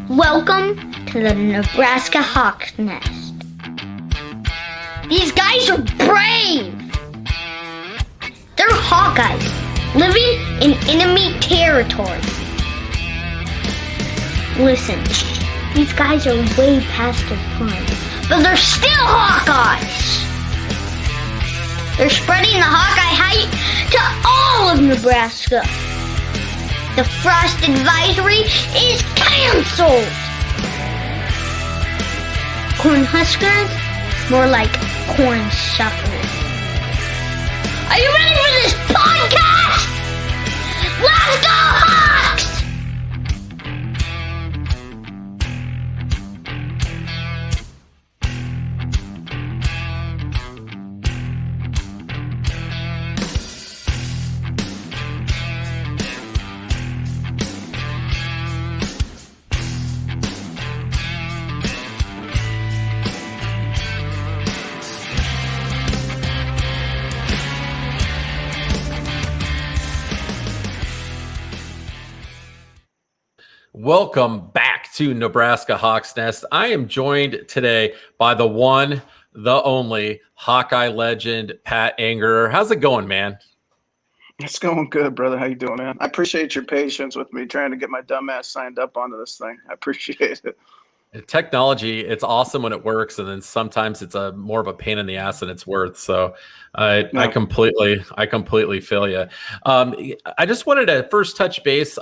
Welcome to the Nebraska Hawk's Nest. These guys are brave! They're Hawkeyes, living in enemy territory. Listen, these guys are way past their prime, but they're still Hawkeyes! They're spreading the Hawkeye hype to all of Nebraska. The frost advisory is canceled! Cornhuskers? More like corn shufflers. Are you ready for this podcast? Let's go Hawks! Welcome back to Nebraska Hawk's Nest. I am joined today by the one, the only Hawkeye legend, Pat Angerer. How's it going, man? It's going good, brother. How you doing, man? I appreciate your patience with me trying to get my dumb ass signed up onto this thing. I appreciate it. Technology, it's awesome when it works, and then sometimes it's a more of a pain in the ass than it's worth. So I completely feel you. I just wanted to first touch base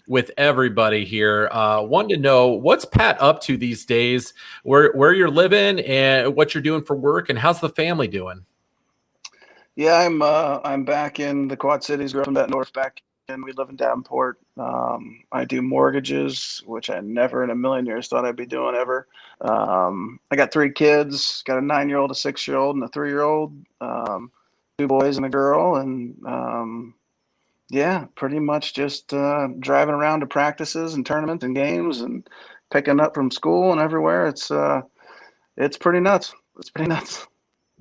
with everybody here. Wanted to know what's Pat up to these days, where you're living, and what you're doing for work, and how's the family doing? Yeah, I'm back in the Quad Cities, grew up in that north back, and we live in Davenport. I do mortgages, which I never in a million years thought I'd be doing ever. I got 3 kids, got a 9-year-old, a 6-year-old, and a 3-year-old, 2 boys and a girl. And yeah, pretty much just driving around to practices and tournaments and games and picking up from school and everywhere. It's pretty nuts. It's pretty nuts.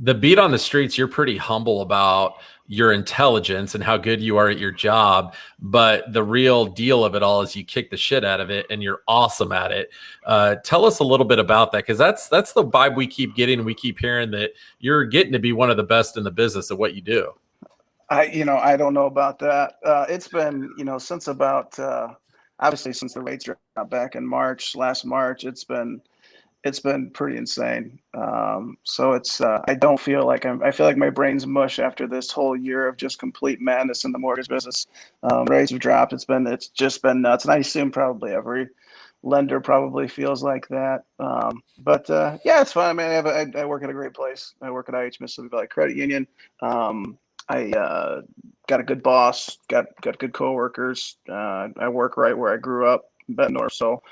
The beat on the streets, you're pretty humble about your intelligence and how good you are at your job. But the real deal of it all is you kick the shit out of it and you're awesome at it. Tell us a little bit about that, because that's the vibe we keep getting. We keep hearing that you're getting to be one of the best in the business at what you do. I don't know about that. It's been, since about, obviously since the rates dropped back in last March, it's been pretty insane. So it's, I don't feel like I feel like my brain's mush after this whole year of just complete madness in the mortgage business. Rates have dropped. It's just been nuts. And I assume probably every lender probably feels like that. But yeah, it's fun. I mean, I work at a great place. I work at IH Mississippi Valley Credit Union. I got a good boss, got good coworkers. I work right where I grew up in Bettendorf. So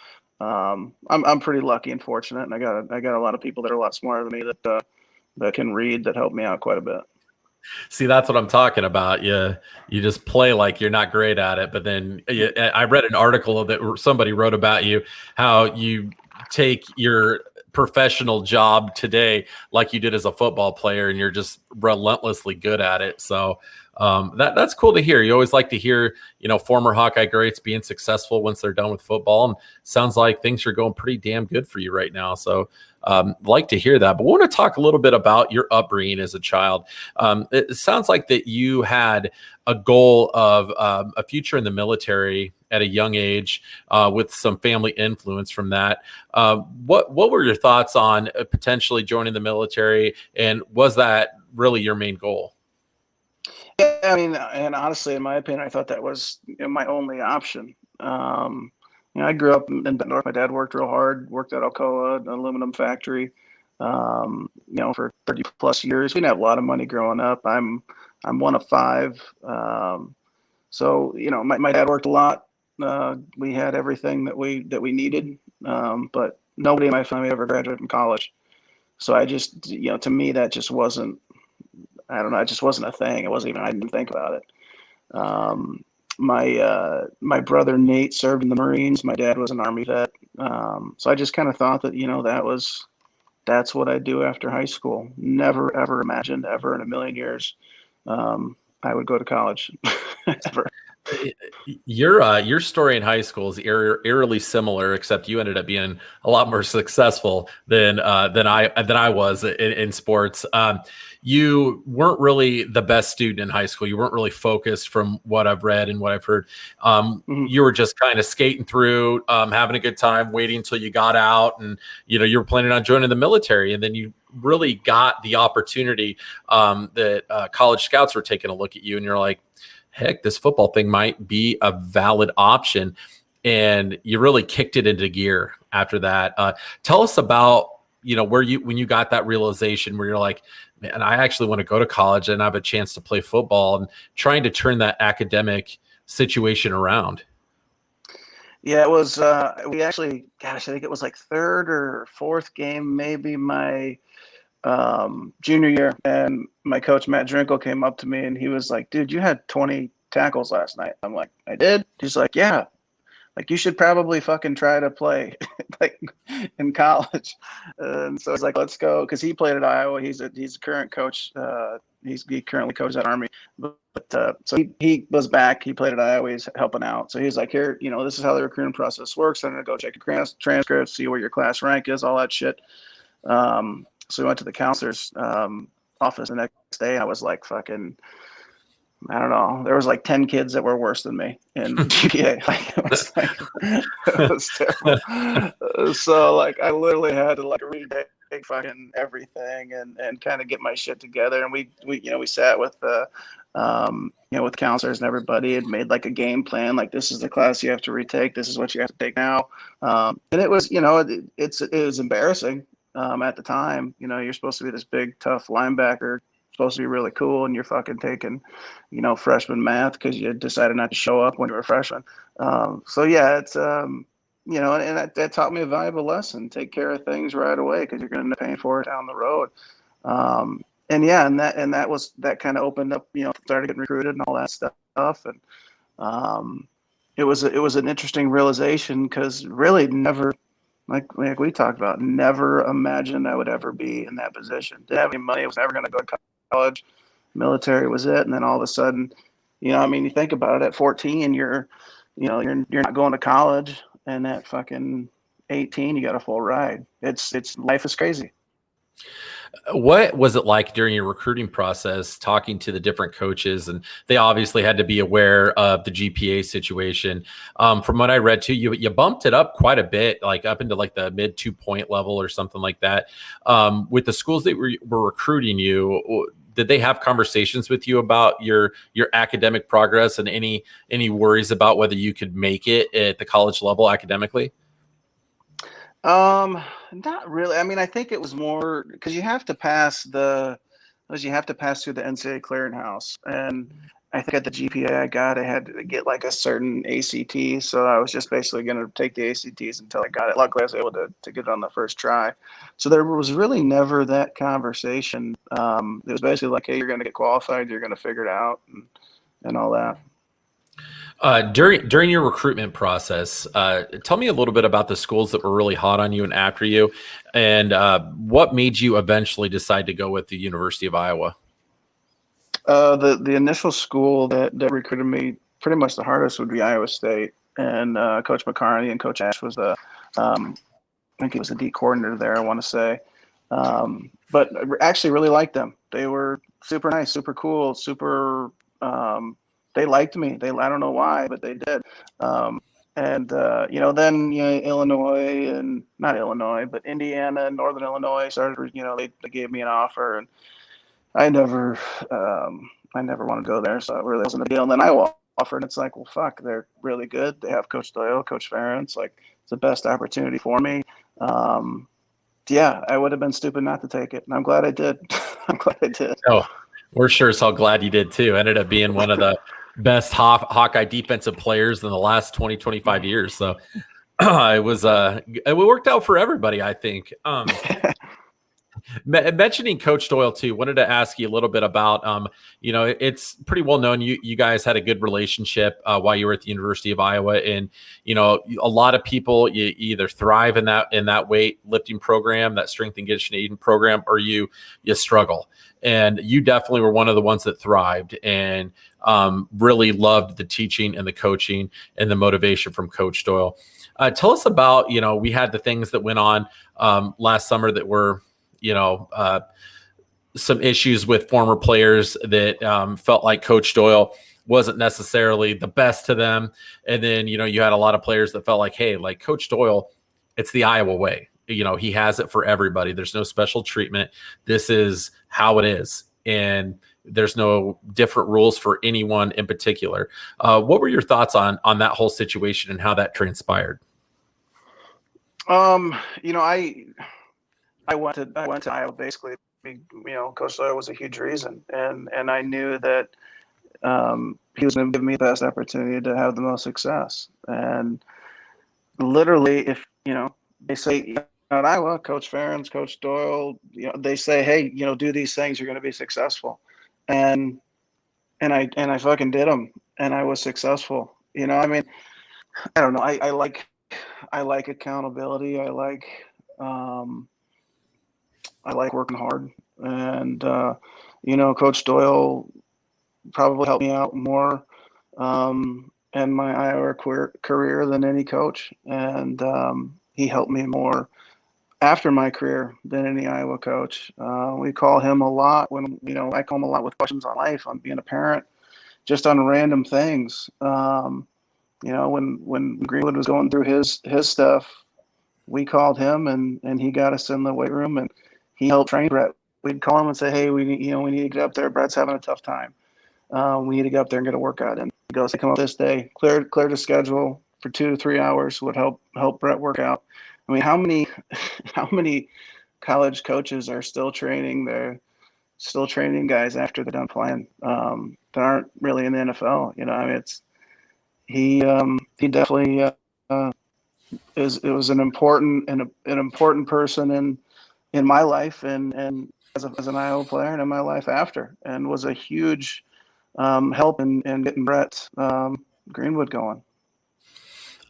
I'm pretty lucky and fortunate, and I got a lot of people that are a lot smarter than me that can read, that help me out quite a bit. See, that's what I'm talking about. You just play like you're not great at it, but then I read an article that somebody wrote about you, how you take your professional job today like you did as a football player, and you're just relentlessly good at it. So that's cool to hear. You always like to hear, former Hawkeye greats being successful once they're done with football, and sounds like things are going pretty damn good for you right now. So like to hear that. But we want to talk a little bit about your upbringing as a child. It sounds like that you had a goal of a future in the military at a young age, with some family influence from that. What were your thoughts on potentially joining the military, and was that really your main goal? Yeah, I mean, and honestly, in my opinion, I thought that was my only option. I grew up in Bettendorf. My dad worked real hard, worked at Alcoa, an aluminum factory, for 30 plus years. We didn't have a lot of money growing up. I'm one of 5. So, my dad worked a lot. We had everything that we needed, but nobody in my family ever graduated from college. So I just, to me, that just wasn't, I don't know, it just wasn't a thing. It wasn't even, I didn't think about it. My brother Nate served in the Marines. My dad was an Army vet. So I just kind of thought that that's what I'd do after high school. Never, ever imagined ever in a million years I would go to college. Ever. Your story in high school is eerily similar, except you ended up being a lot more successful than I was in sports. You weren't really the best student in high school. You weren't really focused, from what I've read and what I've heard. You were just kind of skating through, having a good time, waiting until you got out, and you were planning on joining the military, and then you really got the opportunity that college scouts were taking a look at you, and you're like, heck, this football thing might be a valid option. And you really kicked it into gear after that. Tell us about, when you got that realization where you're like, man, I actually want to go to college and have a chance to play football, and trying to turn that academic situation around. Yeah, it was, we actually, gosh, I think it was like third or fourth game, maybe my junior year, and my coach Matt Drinkle came up to me and he was like, dude, you had 20 tackles last night. I'm like, I did? He's like, yeah, like you should probably fucking try to play like in college. And so I was like, let's go, because he played at Iowa. He's a current coach. He currently coaches at Army, but so he was back. He played at Iowa. He's helping out. So he's like, here, this is how the recruiting process works. I'm gonna go check your transcripts, see where your class rank is, all that shit. So we went to the counselor's office the next day. I was like fucking, I don't know. There was like 10 kids that were worse than me in GPA. It was terrible. So like I literally had to like retake fucking everything and kind of get my shit together. And we sat with with counselors and everybody had made like a game plan. Like, this is the class you have to retake. This is what you have to take now. And it was, it was embarrassing. At the time, you're supposed to be this big, tough linebacker, supposed to be really cool, and you're fucking taking, freshman math because you decided not to show up when you were a freshman. So yeah, it's, and that taught me a valuable lesson. Take care of things right away because you're going to end up paying for it down the road. And yeah, and that kind of opened up, started getting recruited and all that stuff. And it was an interesting realization because really never. Like we talked about, never imagined I would ever be in that position. Didn't have any money. I was never going to go to college. Military was it. And then all of a sudden, you think about it, at 14, you're not going to college, and at fucking 18, you got a full ride. It's life is crazy. What was it like during your recruiting process, talking to the different coaches? And they obviously had to be aware of the GPA situation. From what I read too, you bumped it up quite a bit, like up into like the mid 2-point level or something like that. With the schools that were recruiting you, did they have conversations with you about your academic progress and any worries about whether you could make it at the college level academically? Not really. I mean, I think it was more because you have to pass through the NCAA clearinghouse. And I think at the GPA I got, I had to get like a certain ACT. So I was just basically going to take the ACTs until I got it. Luckily, I was able to get it on the first try. So there was really never that conversation. It was basically like, hey, you're going to get qualified. You're going to figure it out and all that. During your recruitment process, tell me a little bit about the schools that were really hot on you and after you, and what made you eventually decide to go with the University of Iowa? The initial school that recruited me pretty much the hardest would be Iowa State, and Coach McCartney and Coach Ash was I think he was the D coordinator there, I want to say. But I actually really liked them. They were super nice, super cool, super. They liked me. I don't know why, but they did. Then Illinois and not Illinois, but Indiana and Northern Illinois started. They gave me an offer, and I never want to go there, so it really wasn't a deal. And then Iowa offered, and it's like, well, fuck, they're really good. They have Coach Doyle, Coach Farron. It's like it's the best opportunity for me. Yeah, I would have been stupid not to take it, and I'm glad I did. Oh, we're sure as hell glad you did too. Ended up being one of the best Hawkeye defensive players in the last 20-25 years. So it worked out for everybody, I think. Mentioning Coach Doyle too, wanted to ask you a little bit about, it's pretty well known you guys had a good relationship while you were at the University of Iowa, and a lot of people you either thrive in that weightlifting program, that strength and conditioning program, or you struggle. And you definitely were one of the ones that thrived and really loved the teaching and the coaching and the motivation from Coach Doyle. Tell us about, we had the things that went on last summer that were, some issues with former players that felt like Coach Doyle wasn't necessarily the best to them. And then, you had a lot of players that felt like, hey, like Coach Doyle, it's the Iowa way. He has it for everybody. There's no special treatment. This is how it is. And there's no different rules for anyone in particular. What were your thoughts on that whole situation and how that transpired? I went to Iowa basically. Coach Doyle was a huge reason, and I knew that he was going to give me the best opportunity to have the most success. And literally, if they say at Iowa, Coach Ferentz, Coach Doyle, they say, hey, do these things, you're going to be successful, and I fucking did them, and I was successful. I don't know. I like accountability. I like working hard, and Coach Doyle probably helped me out more in my Iowa career than any coach, and he helped me more after my career than any Iowa coach. We call him a lot when I call him a lot with questions on life, on being a parent, just on random things. When Greenwood was going through his stuff, we called him and he got us in the weight room and he helped train Brett. We'd call him and say, hey, we need to get up there. Brett's having a tough time. We need to get up there and get a workout in. He goes, hey, come up this day. Clear the schedule for 2 to 3 hours would help Brett work out. How many college coaches are still training guys after they're done playing that aren't really in the NFL? He definitely was an important person in my life and as an Iowa player and in my life after, and was a huge help in getting Brett Greenwood going.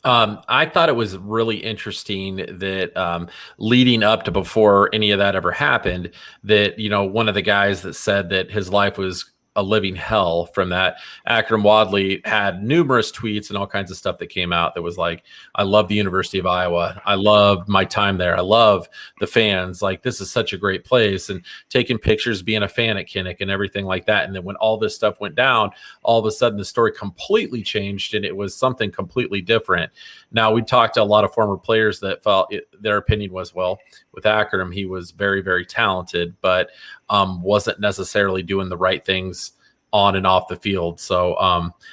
I thought it was really interesting that leading up to before any of that ever happened, that, one of the guys that said that his life was a living hell from that, Akram Wadley, had numerous tweets and all kinds of stuff that came out that was like, I love the University of Iowa. I love my time there. I love the fans. Like, this is such a great place, and taking pictures, being a fan at Kinnick and everything like that. And then when all this stuff went down, all of a sudden the story completely changed and it was something completely different. Now, we talked to a lot of former players that felt their opinion was, well, with Akram, he was very, very talented, but wasn't necessarily doing the right things on and off the field. So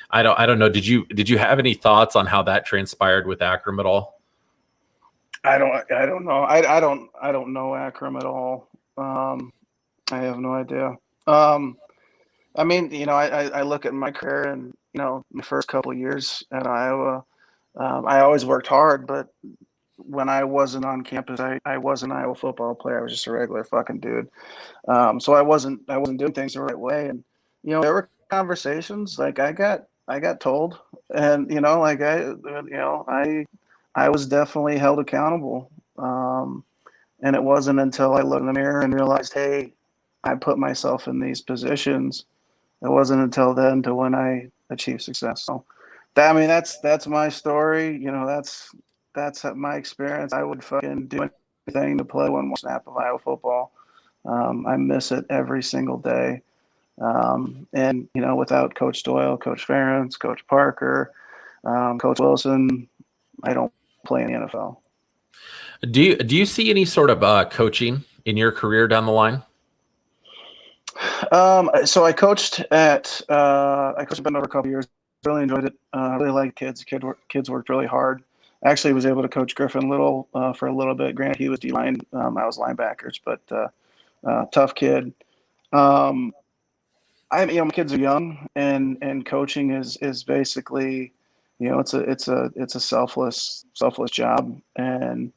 I don't know. Did you have any thoughts on how that transpired with Akram at all? I don't know. I don't know Akram at all. I have no idea. I look at my career and, my first couple of years at Iowa, I always worked hard, but when I wasn't on campus, I was an Iowa football player. I was just a regular fucking dude. So I wasn't doing things the right way. And, there were conversations, like I got told, and, I was definitely held accountable. And it wasn't until I looked in the mirror and realized, hey, I put myself in these positions. It wasn't until then to when I achieved success. So that's my story. That's my experience. I would fucking do anything to play one more snap of Iowa football. I miss it every single day. And without Coach Doyle, Coach Ferentz, Coach Parker, Coach Wilson, I don't play in the NFL. Do you see any sort of coaching in your career down the line? So I coached at Benton over a couple of years. Really enjoyed it. Really liked kids. Kids worked really hard. Actually was able to coach Griffin Little for a little bit. Granted, he was D-line. I was linebackers, but tough kid. My kids are young, and coaching is basically, it's a selfless job, and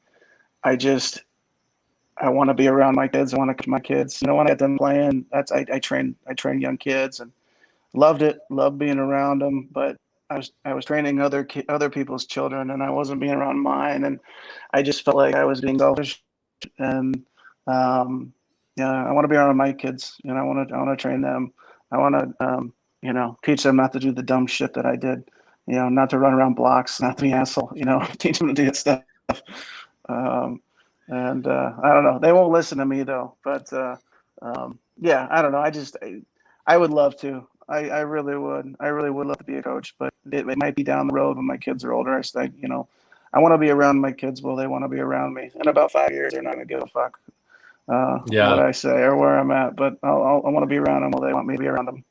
I want to be around my kids. I want to coach my kids. When I get them playing, I train young kids and loved it. Loved being around them, but I was training other people's children, and I wasn't being around mine, and I just felt like I was being selfish. And I want to be around my kids, and I want to train them. I want to teach them not to do the dumb shit that I did. Not to run around blocks, not to be an asshole. Teach them to do that stuff. And I don't know. They won't listen to me though. But I don't know. I would love to. I really would. I really would love to be a coach, but it might be down the road when my kids are older. I want to be around my kids while they want to be around me. In about 5 years, they're not gonna give a fuck what I say or where I'm at. But I want to be around them while they want me to be around them.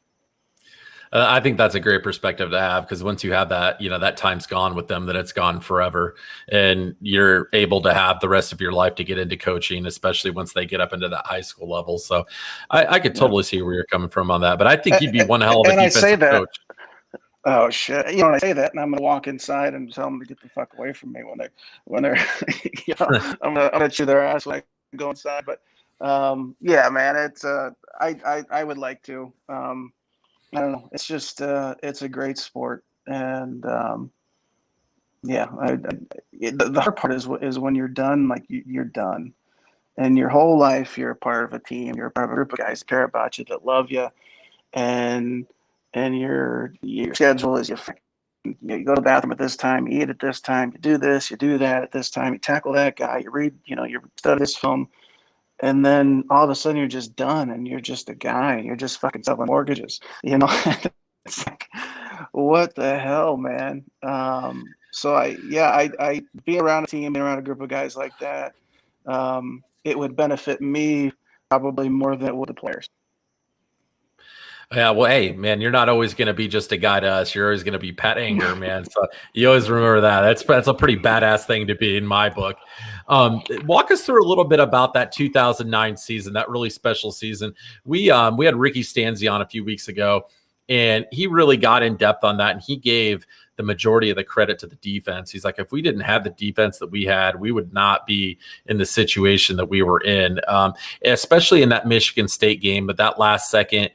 I think that's a great perspective to have, because once you have that, that time's gone with them, then it's gone forever. And you're able to have the rest of your life to get into coaching, especially once they get up into that high school level. So I could totally see where you're coming from on that. But I think you'd be one hell of a defensive coach. Oh shit! I say that, and I'm gonna walk inside and tell them to get the fuck away from me when they're I'm gonna chew their ass when I go inside. But man, it's I would like to. I don't know. It's just it's a great sport, and the hard part is when you're done. Like you're done, and your whole life you're a part of a team. You're a part of a group of guys that care about you, that love you, and your schedule is you go to the bathroom at this time, you eat at this time, you do this, you do that at this time, you tackle that guy, you read, you study this film. And then all of a sudden you're just done, and you're just a guy. You're just fucking selling mortgages. It's like, what the hell, man? So I being around a team, being around a group of guys like that, it would benefit me probably more than it would the players. Yeah, well, hey, man, you're not always going to be just a guy to us. You're always going to be Pat Anger, man. So you always remember that. That's a pretty badass thing to be in my book. Walk us through a little bit about that 2009 season, that really special season. We had Ricky Stanzi on a few weeks ago, and he really got in depth on that, and he gave the majority of the credit to the defense. He's like, if we didn't have the defense that we had, we would not be in the situation that we were in, especially in that Michigan State game. But that last second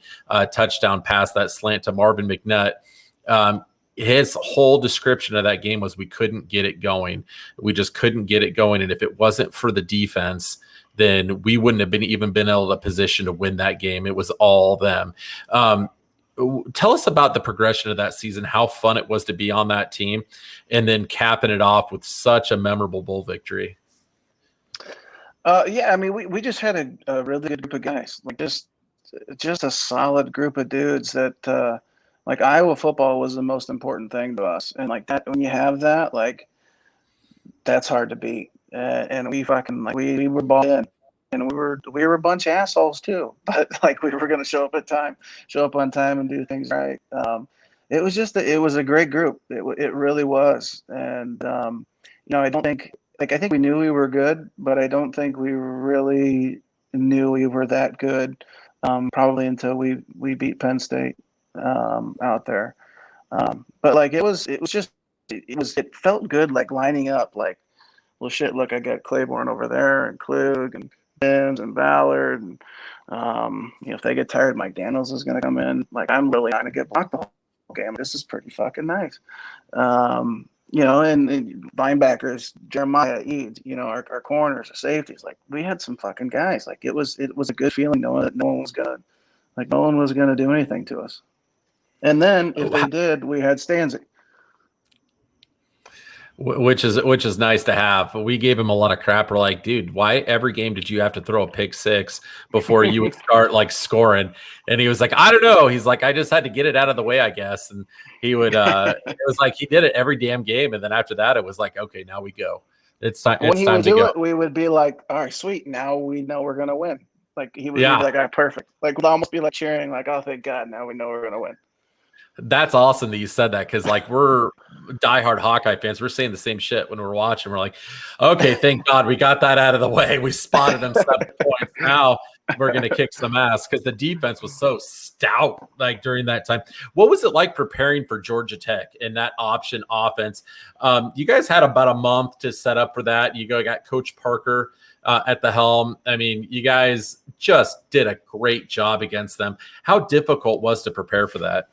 touchdown pass, that slant to Marvin McNutt, his whole description of that game was we couldn't get it going. We just couldn't get it going. And if it wasn't for the defense, then we wouldn't have even been able to position to win that game. It was all them. Tell us about the progression of that season, how fun it was to be on that team, and then capping it off with such a memorable bowl victory. We just had a really good group of guys, like just a solid group of dudes that like Iowa football was the most important thing to us. And like that, when you have that, like that's hard to beat. And we fucking we were bought in. And we were a bunch of assholes too, but like we were going to show up on time and do things right. It was a great group. It really was. And, I don't think, I think we knew we were good, but I don't think we really knew we were that good. Probably until we beat Penn State, out there. But like, it felt good, like lining up, like, well, shit, look, I got Claiborne over there and Klug and and Ballard, and if they get tired, Mike Daniels is going to come in. Like, I'm really trying to get blocked the whole game. This is pretty fucking nice. And linebackers, Jeremiah Eads, our corners, our safeties. Like, we had some fucking guys. Like, it was a good feeling knowing that no one was gonna do anything to us. And then if they did, we had Stanzi. Which is nice to have. We gave him a lot of crap. We're like, dude, why every game did you have to throw a pick six before you would start like scoring? And he was like, I don't know. He's like, I just had to get it out of the way, I guess. And he would, it was like he did it every damn game. And then after that, it was like, okay, now we go. It's time. When it's he time would to do go. it, we would be like, all right, sweet. Now we know we're gonna win. Like he would be like, all right, perfect. Like we'd almost be like cheering, like, oh, thank God, now we know we're gonna win. That's awesome that you said that, because like we're diehard Hawkeye fans. We're saying the same shit when we're watching. We're like, okay, thank God we got that out of the way. We spotted them 7 points. Now we're going to kick some ass, because the defense was so stout like during that time. What was it like preparing for Georgia Tech in that option offense? You guys had about a month to set up for that. You got Coach Parker at the helm. I mean, you guys just did a great job against them. How difficult was to prepare for that?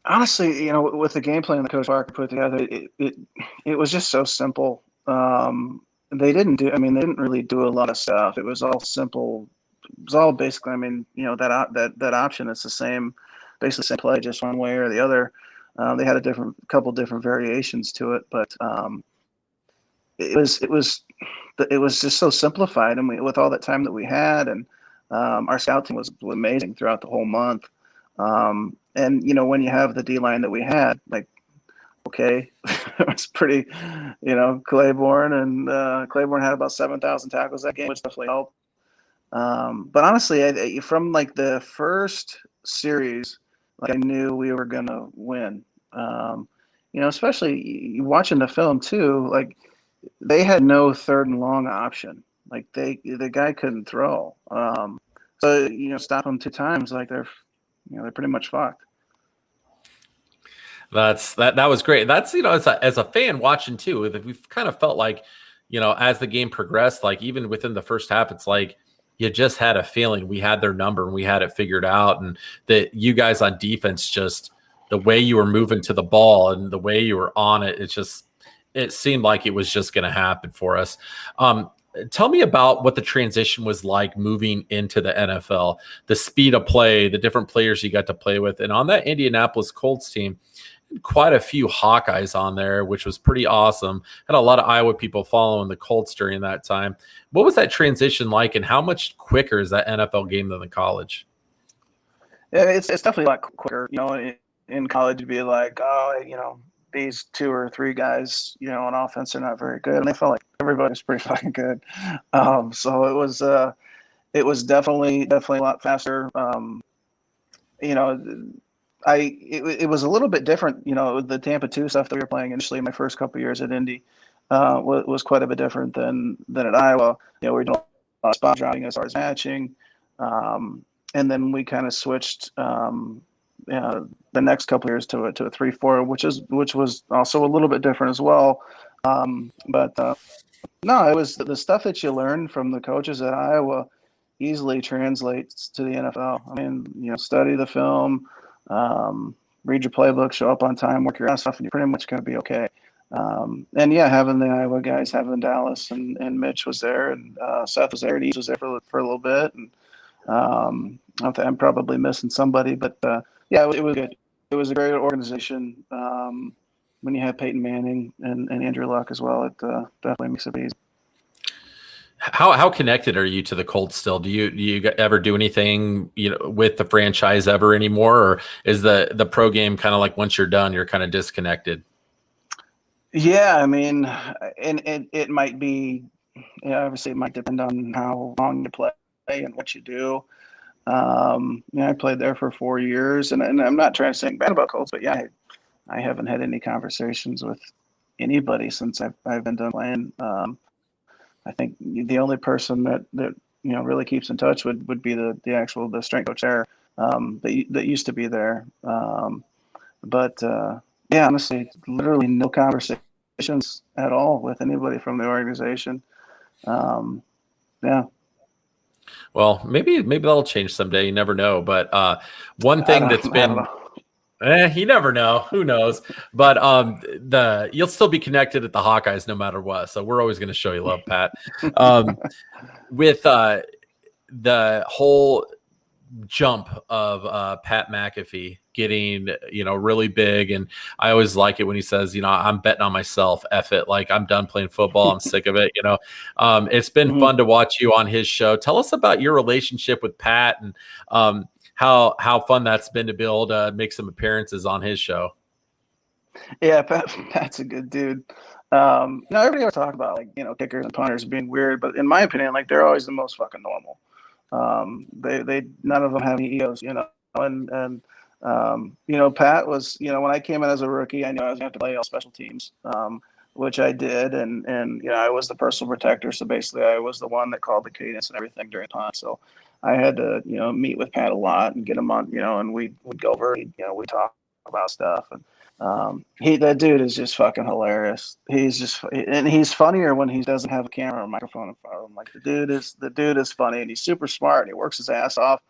Honestly, with the game plan that Coach Parker put together, it was just so simple. They didn't really do a lot of stuff. It was all simple. It was all basically, that option is the same, basically the same play, just one way or the other. They had a couple different variations to it, but it was just so simplified. And with all that time that we had, and our scout team was amazing throughout the whole month. And when you have the D line that we had, like, okay, it was pretty, Claiborne had about 7,000 tackles that game, which definitely helped. But honestly, from like the first series, like, I knew we were gonna win. Especially watching the film too, like, they had no third and long option. Like, the guy couldn't throw. So stop them 2 times, like, they're pretty much fucked. That was great. That's, as a fan watching too, we've kind of felt like, as the game progressed, like even within the first half, it's like you just had a feeling we had their number and we had it figured out, and that you guys on defense, just the way you were moving to the ball and the way you were on it, it seemed like it was just going to happen for us. Tell me about what the transition was like moving into the NFL, the speed of play, the different players you got to play with. And on that Indianapolis Colts team, quite a few Hawkeyes on there, which was pretty awesome. Had a lot of Iowa people following the Colts during that time. What was that transition like, and how much quicker is that NFL game than the college? Yeah, it's definitely a lot quicker. In college, you'd be like, these 2 or 3 guys, on offense are not very good, and they felt like everybody was pretty fucking good. So it was definitely a lot faster. It was a little bit different, the Tampa 2 stuff that we were playing initially in my first couple of years at Indy was quite a bit different than at Iowa. We were doing a lot of spot dropping as far as matching. And then we kind of switched the next couple of years to a 3-4, which was also a little bit different as well. No, it was the stuff that you learned from the coaches at Iowa easily translates to the NFL. I mean, study the film, read your playbook, show up on time, work your ass off, and you're pretty much going to be okay. And yeah, having the Iowa guys, having Dallas and Mitch was there, and Seth was there, and East was there for a little bit. And I'm probably missing somebody, but yeah, it was good. It was a great organization. When you have Peyton Manning and Andrew Luck as well, it definitely makes it easy. How connected are you to the Colts still? Do you ever do anything with the franchise ever anymore, or is the pro game kind of like once you're done, you're kind of disconnected? Yeah, I mean, and it might be, obviously it might depend on how long you play and what you do. I played there for 4 years, and I'm not trying to say bad about Colts, but yeah, I haven't had any conversations with anybody since I've been done playing. I think the only person that really keeps in touch would be the strength coach there that used to be there. But yeah, honestly, literally no conversations at all with anybody from the organization. Yeah. Well, maybe that'll change someday. You never know. But one thing that's been, you never know. Who knows? But you'll still be connected at the Hawkeyes no matter what. So we're always going to show you love, Pat. With the whole jump of Pat McAfee getting really big, and I always like it when he says, I'm betting on myself, F it, like I'm done playing football, I'm sick of it. It's been fun to watch you on his show. Tell us about your relationship with Pat, and how fun that's been to be able to make some appearances on his show. Yeah, Pat's a good dude. Everybody always talk about kickers and punters being weird, but in my opinion, they're always the most fucking normal. They none of them have any egos, and Pat was, when I came in as a rookie, I knew I was going to have to play all special teams. which I did, and I was the personal protector. So basically, I was the one that called the cadence and everything during punt. So I had to meet with Pat a lot and get him on, and we'd go over, we talk about stuff, and that dude is just fucking hilarious. And he's funnier when he doesn't have a camera or microphone in front of him. Like the dude is funny, and he's super smart, and he works his ass off.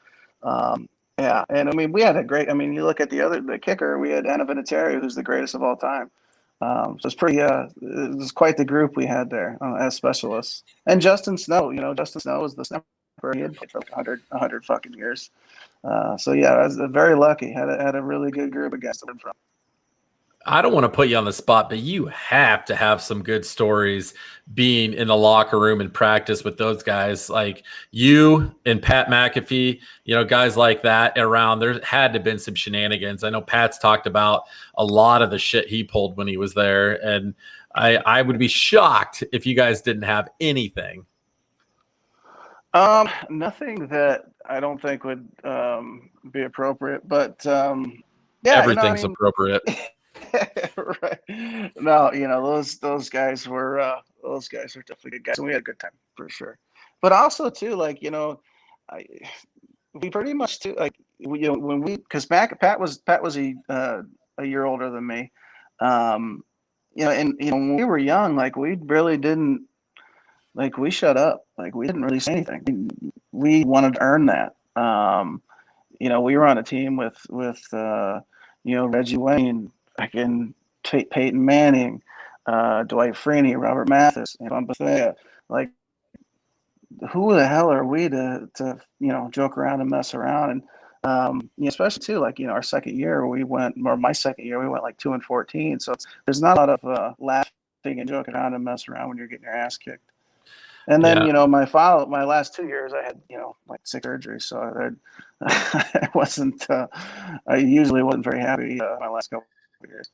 Yeah, and I mean, we had a great. I mean, you look at the kicker. We had Anna Vinatieri, who's the greatest of all time. So it's pretty. It was quite the group we had there as specialists. And Justin Snow, Justin Snow was the snapper. He had played for like 100 fucking years. So yeah, I was very lucky. Had a really good group against them. I don't want to put you on the spot, but you have to have some good stories being in the locker room and practice with those guys like you and Pat McAfee, guys like that around. There had to have been some shenanigans. I know Pat's talked about a lot of the shit he pulled when he was there, and I would be shocked if you guys didn't have anything. Nothing that I don't think would be appropriate, but yeah, everything's appropriate. Right. No, those guys were definitely good guys, and we had a good time for sure. But also too, like we pretty much too, like because Pat was a year older than me, and when we were young, like we really didn't, like we shut up, like we didn't really say anything. We wanted to earn that. We were on a team with Reggie Wayne, again, Peyton Manning, Dwight Freeney, Robert Mathis, Van Bethea. Like, who the hell are we to joke around and mess around? And especially too, like our second year, my second year, we went like 2-14. So there's not a lot of laughing and joking around and messing around when you're getting your ass kicked. And then my last 2 years, I had like 6 surgeries, so I usually wasn't very happy my last couple of years.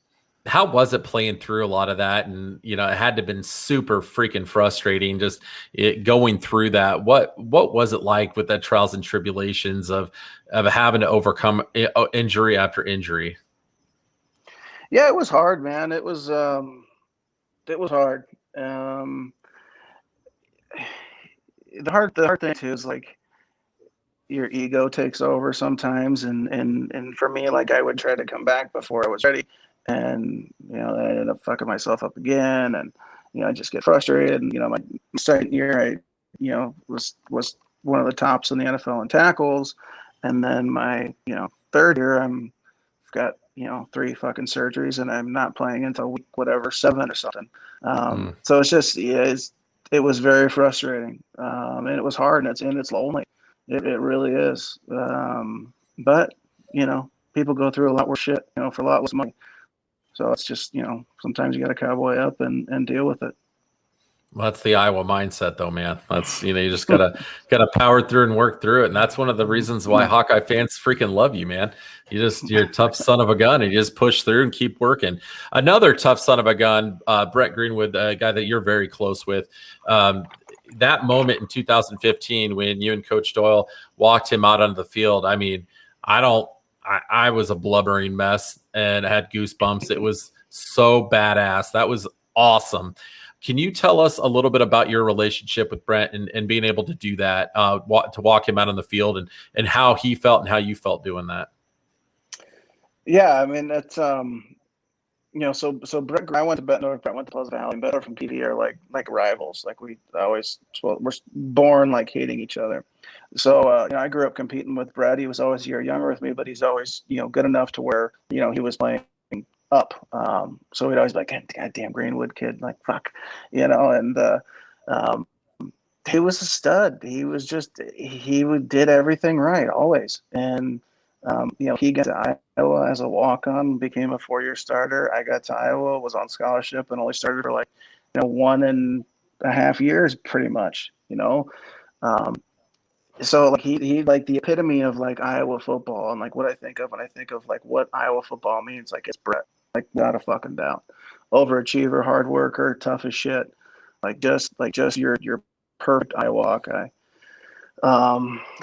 How was it playing through a lot of that? And, it had to have been super freaking frustrating just going through that. What was it like with that trials and tribulations of having to overcome injury after injury? Yeah, it was hard, man. It was hard. The hard thing too is like your ego takes over sometimes, and for me, like I would try to come back before I was ready, and I ended up fucking myself up again, and I just get frustrated. And my second year, I was one of the tops in the NFL in tackles, and then my third year, I've got 3 fucking surgeries, and I'm not playing until week 7 or something. So it's just it was very frustrating, and it was hard, and it's lonely. It really is. But people go through a lot worse shit, for a lot less money. So it's just sometimes you got to cowboy up and deal with it. Well, that's the Iowa mindset, though, man. That's you just gotta power through and work through it, and that's one of the reasons why Hawkeye fans freaking love you, man. You're a tough son of a gun, and you just push through and keep working. Another tough son of a gun, Brett Greenwood, a guy that you're very close with. That moment in 2015 when you and Coach Doyle walked him out onto the field. I mean, I was a blubbering mess and I had goosebumps. It was so badass. That was awesome. Can you tell us a little bit about your relationship with Brent and being able to do that, to walk him out on the field and how he felt and how you felt doing that? Yeah, I mean, that's, so Brett, I went to Bettendorf, Brett went to Pleasant Valley, and Bettendorf and PD are like rivals. Like we're born like hating each other. So, I grew up competing with Brett. He was always a year younger with me, but he's always, good enough to where, he was playing up. So we'd always be like, God damn Greenwood kid, like fuck, and he was a stud. He was did everything right always. And he got to Iowa as a walk-on, became a 4-year starter. I got to Iowa, was on scholarship, and only started for 1.5 years pretty much, so like he like the epitome of like Iowa football, and like what I think of when I think of like what Iowa football means, like it's Brett, like without a fucking doubt. Overachiever, hard worker, tough as shit. Like just your perfect Iowa Hawkeye.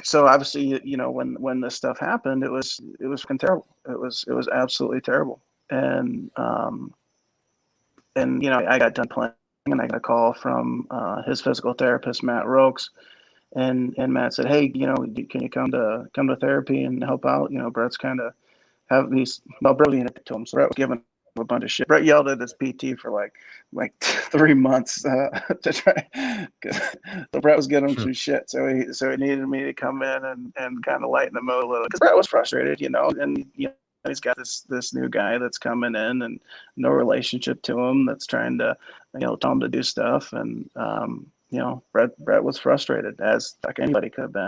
So obviously, when this stuff happened, it was fucking terrible. It was absolutely terrible. And and I got done playing, and I got a call from his physical therapist, Matt Rokes, and Matt said, "Hey, can you come to therapy and help out? Brett's kind of have these brilliant to him." So Brett was giving him a bunch of shit. Brett yelled at his PT for like 3 months to try. So Brett was getting him some shit. So he needed me to come in and kind of lighten the mood a little, because Brett was frustrated, and he's got this new guy that's coming in and no relationship to him, that's trying to tell him to do stuff, and Brett was frustrated, as like anybody could have been.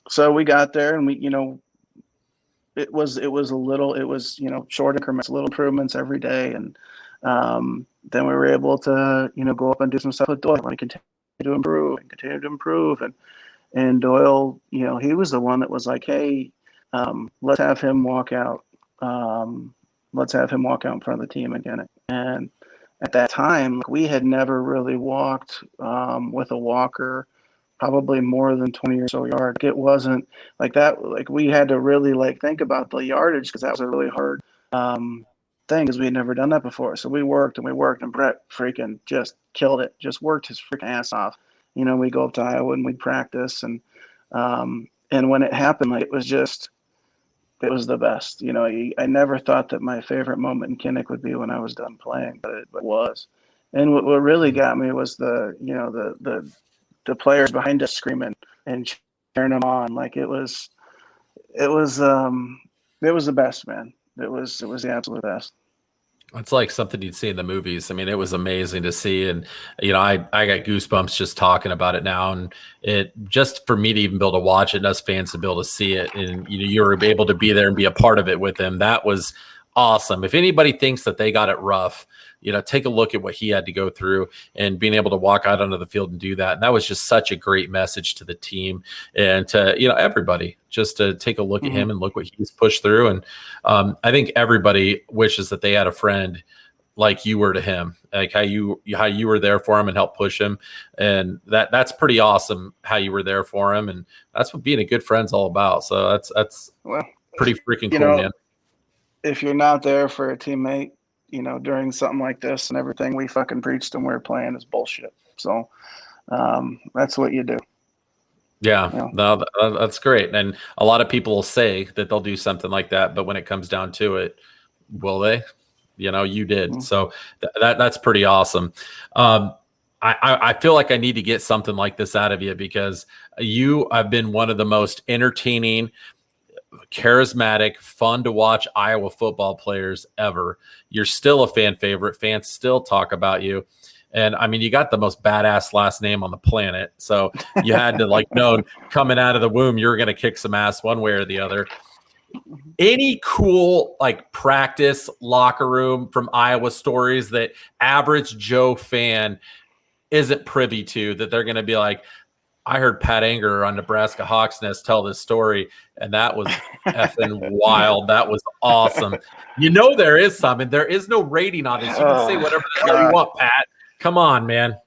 So we got there, and we it was short increments, little improvements every day, and then we were able to go up and do some stuff with Doyle, and continue to improve, and Doyle, he was the one that was like, "Hey, let's have him walk out. Let's have him walk out in front of the team again." And at that time, we had never really walked with a walker probably more than 20 or so yards. It wasn't like that. Like, we had to really think about the yardage, because that was a really hard thing, because we had never done that before. So we worked, and Brett freaking just killed it. Just worked his freaking ass off. We go up to Iowa and we practice, and when it happened, it was the best. I never thought that my favorite moment in Kinnick would be when I was done playing, but it was. And what really got me was the players behind us screaming and cheering them on. It was the best, man. It was the absolute best. It's like something you'd see in the movies. I mean, it was amazing to see. And, I got goosebumps just talking about it now. And it just for me to even be able to watch it, and us fans to be able to see it, and, you were able to be there and be a part of it with him. That was awesome. If anybody thinks that they got it rough, take a look at what he had to go through, and being able to walk out onto the field and do that. And that was just such a great message to the team and to, everybody, just to take a look at him and look what he's pushed through. And I think everybody wishes that they had a friend like you were to him, like how you were there for him and helped push him. And that's pretty awesome how you were there for him. And that's what being a good friend's all about. So that's pretty freaking cool, man. If you're not there for a teammate, during something like this, and everything we fucking preached and we're playing is bullshit. So that's what you do. Yeah, no, that's great. And a lot of people will say that they'll do something like that, but when it comes down to it, will they? You did. Mm-hmm. So that's pretty awesome. I feel like I need to get something like this out of you, because you have been one of the most entertaining, charismatic, fun to watch Iowa football players ever. You're still a fan favorite. Fans still talk about you. And I mean, you got the most badass last name on the planet. So you had to know coming out of the womb, you're going to kick some ass one way or the other. Any cool practice locker room from Iowa stories that average Joe fan isn't privy to, that they're going to be like, I heard Pat Anger on Nebraska Hawks Nest tell this story, and that was effing wild. That was awesome. There is some, and there is no rating on this. You can say whatever the hell you want, Pat. Come on, man.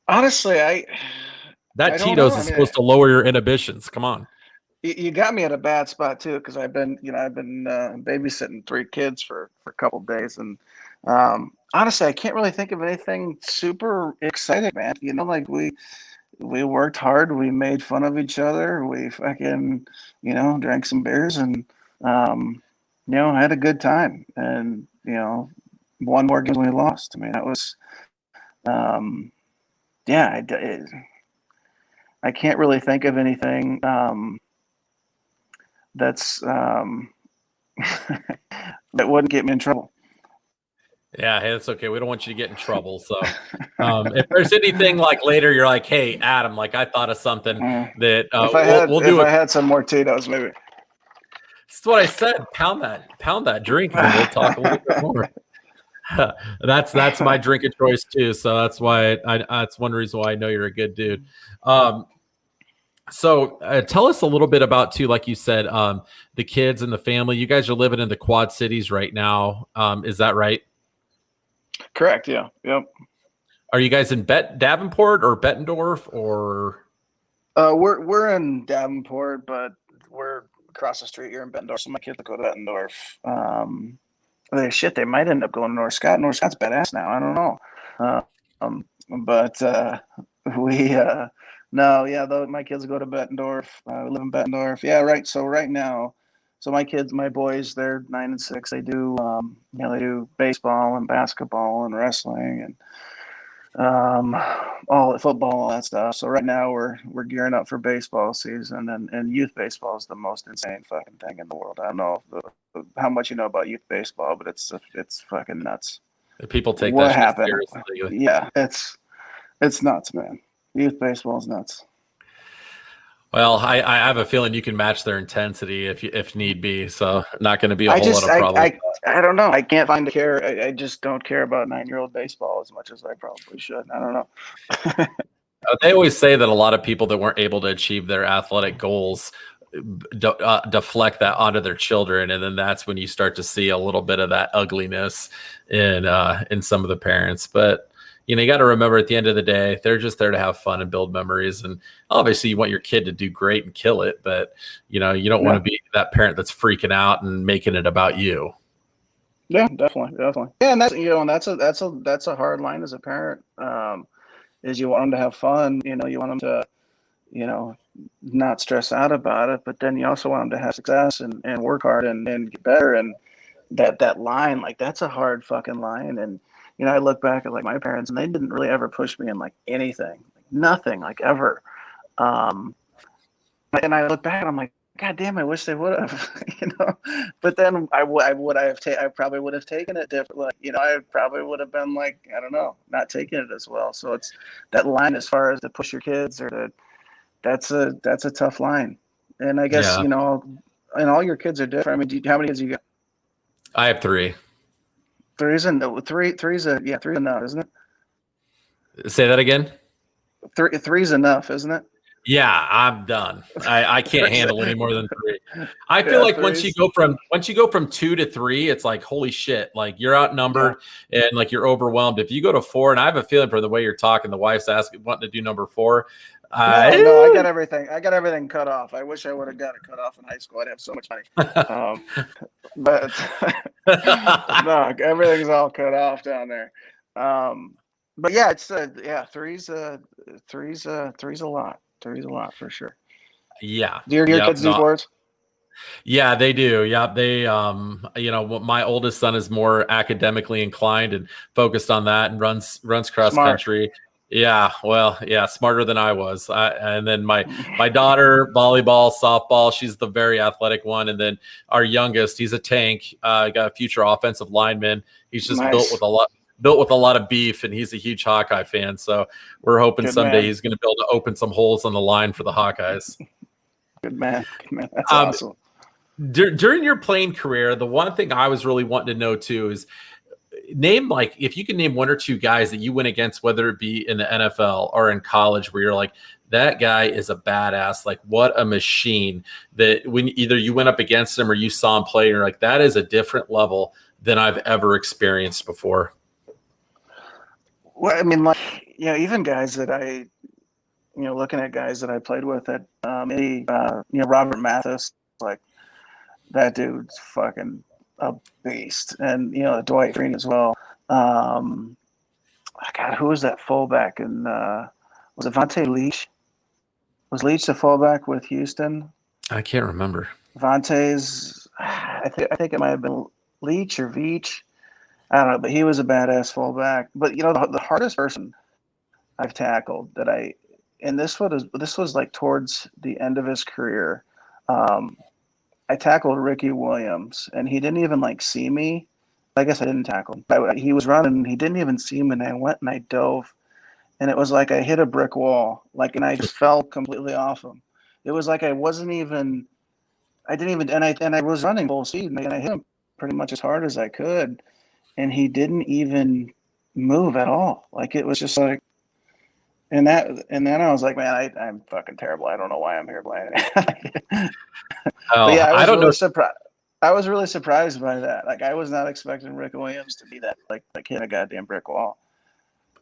Honestly, that Tito's is supposed to lower your inhibitions. Come on. You got me at a bad spot too, because I've been babysitting 3 kids for a couple of days, and honestly, I can't really think of anything super exciting, man. We worked hard. We made fun of each other. We fucking, drank some beers, and, had a good time. And, won more games than we lost. I mean, that was, I can't really think of anything that's that wouldn't get me in trouble. Yeah, hey, that's okay. We don't want you to get in trouble. So if there's anything later, you're like, hey, Adam, I thought of something that if I had some more Tito's, maybe. That's what I said. Pound that drink, and then we'll talk a little bit more. That's my drink of choice too. So that's why that's one reason why I know you're a good dude. So tell us a little bit about too, like you said, the kids and the family. You guys are living in the Quad Cities right now. Is that right? Correct. Yeah. Yep. Are you guys in Davenport or Bettendorf or? We're in Davenport, but we're across the street here in Bettendorf. So my kids go to Bettendorf. They might end up going to North Scott. North Scott's badass now. I don't know. But we no, yeah, though my kids go to Bettendorf. We live in Bettendorf. Yeah, right. So right now, so my boys, they're 9 and 6. They do they do baseball and basketball and wrestling and all the football, all that stuff. So right now we're gearing up for baseball season, and youth baseball is the most insane fucking thing in the world. I don't know how much you know about youth baseball, but it's fucking nuts. People take What that shit happened? seriously. Yeah, it's nuts, man. Youth baseball is nuts. Well, I have a feeling you can match their intensity if need be. So not going to be a whole lot of problem. I don't know. I can't find a care. I just don't care about 9-year-old baseball as much as I probably should. I don't know. They always say that a lot of people that weren't able to achieve their athletic goals deflect that onto their children, and then that's when you start to see a little bit of that ugliness in some of the parents. But you got to remember, at the end of the day, they're just there to have fun and build memories. And obviously, you want your kid to do great and kill it, but you don't want to be that parent that's freaking out and making it about you. Yeah, definitely. Yeah, and that's a hard line as a parent. Is you want them to have fun, you want them to, not stress out about it, but then you also want them to have success and work hard and get better. And that line, like, that's a hard fucking line. And, I look back at like my parents, and they didn't really ever push me in like anything, nothing, like ever. And I look back and I'm like, God damn, I wish they would have, but then I probably would have taken it differently. I probably would have been like, I don't know, not taking it as well. So it's that line as far as to push your kids that's a tough line. And I guess, and all your kids are different. I mean, how many kids you got? I have 3. Three's enough, isn't it? Say that again. Three's enough, isn't it? Yeah, I'm done. I can't handle any more than 3. I feel like once you go from 2 to 3, it's like, holy shit, like you're outnumbered and like you're overwhelmed. If you go to 4, and I have a feeling from the way you're talking, the wife's wanting to do number 4. No, I got everything. I got everything cut off. I wish I would have got it cut off in high school. I'd have so much money. But no, everything's all cut off down there. But yeah, it's three's a lot. 3's a lot for sure. Yeah. Do your kids do sports? Yeah, they do. Yeah, they my oldest son is more academically inclined and focused on that and runs cross country. Yeah, well, yeah, smarter than I was. And then my daughter, volleyball, softball, she's the very athletic one. And then our youngest, he's a tank, got a future offensive lineman. He's just built with a lot of beef, and he's a huge Hawkeye fan. So we're hoping someday he's going to be able to open some holes on the line for the Hawkeyes. Good man. That's awesome. During your playing career, the one thing I was really wanting to know too is if you can name 1 or 2 guys that you went against, whether it be in the NFL or in college, where you're like, that guy is a badass, like what a machine, that when either you went up against him or you saw him play, and you're like, that is a different level than I've ever experienced before. Well, I mean, like, even guys that I, looking at guys that I played with at Robert Mathis, like that dude's fucking a beast. And, Dwight Green as well. God, who was that fullback? And was it Vontae Leach? Was Leach the fullback with Houston? I can't remember. Vontae's, I think it might have been Leach or Veach. I don't know, but he was a badass fullback. But the hardest person I've tackled and this was like towards the end of his career. I tackled Ricky Williams, and he didn't even like see me. I guess I didn't tackle him. He was running, he didn't even see me, and I went and I dove, and it was like I hit a brick wall, and I just fell completely off him. It was like I was running full speed, and I hit him pretty much as hard as I could. And he didn't even move at all. Like, it was just like, and then I was like, man, I'm fucking terrible. I don't know why I'm here playing. Yeah, I was really surprised by that. Like, I was not expecting Rick Williams to be that, like hit a goddamn brick wall.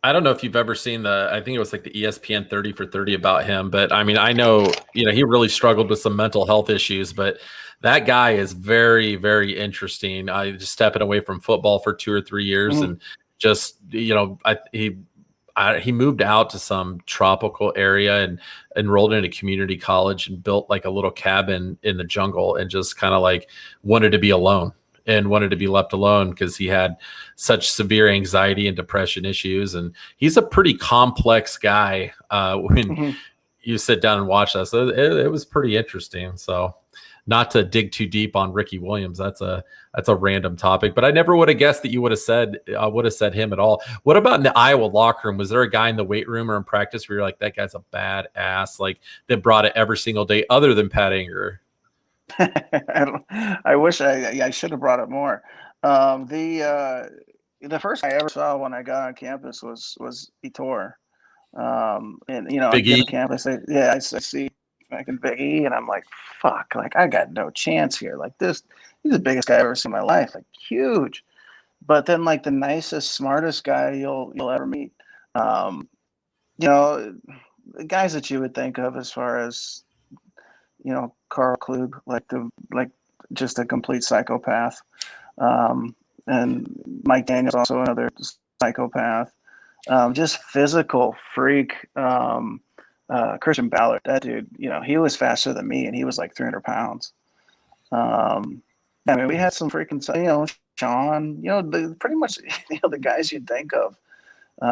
I don't know if you've ever seen I think it was like the ESPN 30 for 30 about him, but I mean, I know, he really struggled with some mental health issues, but that guy is very, very interesting. I just stepping away from football for 2 or 3 years Mhm. and just, he moved out to some tropical area and enrolled in a community college and built like a little cabin in the jungle and just kind of like wanted to be alone and wanted to be left alone because he had such severe anxiety and depression issues. And he's a pretty complex guy when Mhm. you sit down and watch that. So it was pretty interesting. So not to dig too deep on Ricky Williams, that's a random topic, but I never would have guessed that you would have said him at all. What about in the Iowa locker room? Was there a guy in the weight room or in practice where you're like, that guy's a badass, like that brought it every single day other than Pat Anger? I wish I should have brought it more. The first I ever saw when I got on campus was Etor. And I Big get E? on campus, I see fucking Big E, and I'm like, fuck, like I got no chance here. Like he's the biggest guy I've ever seen in my life, like huge. But then like the nicest, smartest guy you'll ever meet. Um, the guys that you would think of as far as Carl Klug, like just a complete psychopath. And Mike Daniels also another psychopath. Just physical freak. Christian Ballard, that dude, he was faster than me, and he was like 300 pounds. I mean, we had some freaking, Sean, pretty much, the guys you'd think of. We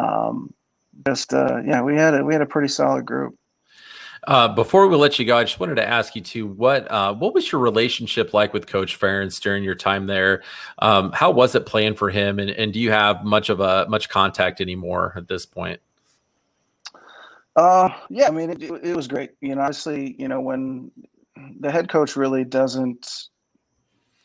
had a pretty solid group. Before we let you go, I just wanted to ask you too, what was your relationship like with Coach Ferentz during your time there? How was it playing for him? And do you have much contact anymore at this point? Yeah, I mean, it was great. Obviously, when the head coach really doesn't,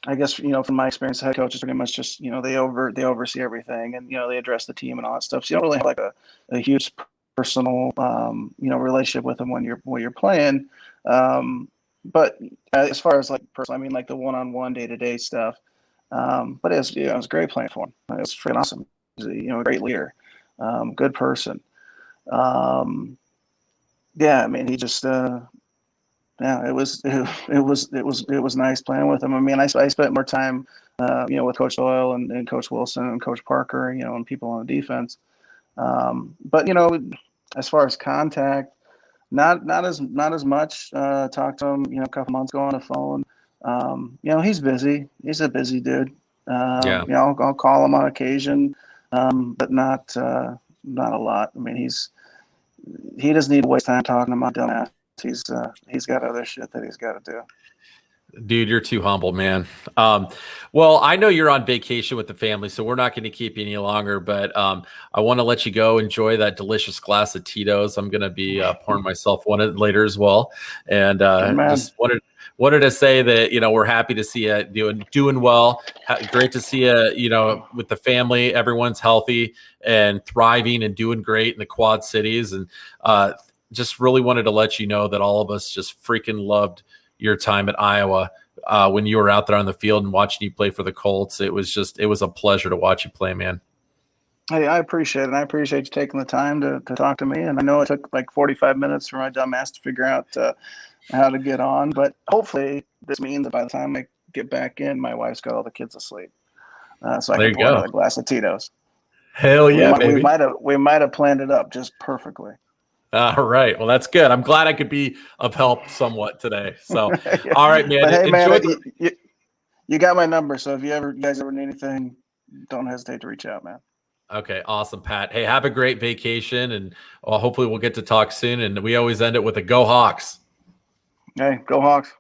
I guess, from my experience, the head coach is pretty much just, they oversee everything, and, they address the team and all that stuff. So you don't really have like a huge personal, relationship with them when you're playing. But as far as like personal, I mean, like the one-on-one day-to-day stuff. But it was great playing for him. It was freaking awesome. He was a great leader, good person. Yeah, I mean, he just, it was nice playing with him. I mean, I spent more time, with Coach Doyle and Coach Wilson and Coach Parker, and people on the defense. But as far as contact, not as much. Talked to him, a couple months ago on the phone. He's busy. He's a busy dude. Yeah. I'll call him on occasion, but not a lot. I mean, he doesn't need to waste time talking about dumbass. He's got other shit that he's got to do. Dude, you're too humble, man. Well, I know you're on vacation with the family, so we're not going to keep you any longer, but I want to let you go enjoy that delicious glass of Tito's. I'm going to be pouring myself one later as well. And just wanted to say that, we're happy to see you doing well. Great to see you, with the family. Everyone's healthy and thriving and doing great in the Quad Cities. And just really wanted to let you know that all of us just freaking loved your time at Iowa when you were out there on the field and watching you play for the Colts. It was a pleasure to watch you play, man. Hey, I appreciate it. I appreciate you taking the time to talk to me. And I know it took like 45 minutes for my dumb ass to figure out how to get on, but hopefully this means that by the time I get back in, my wife's got all the kids asleep. So I can pour another glass of Tito's. Hell yeah, baby. We might have planned it up just perfectly. All right. Well, that's good. I'm glad I could be of help somewhat today. So, yeah. All right, man. But hey, man, you got my number. So if you guys ever need anything, don't hesitate to reach out, man. Okay. Awesome, Pat. Hey, have a great vacation, and hopefully we'll get to talk soon. And we always end it with a go Hawks. Hey, go Hawks.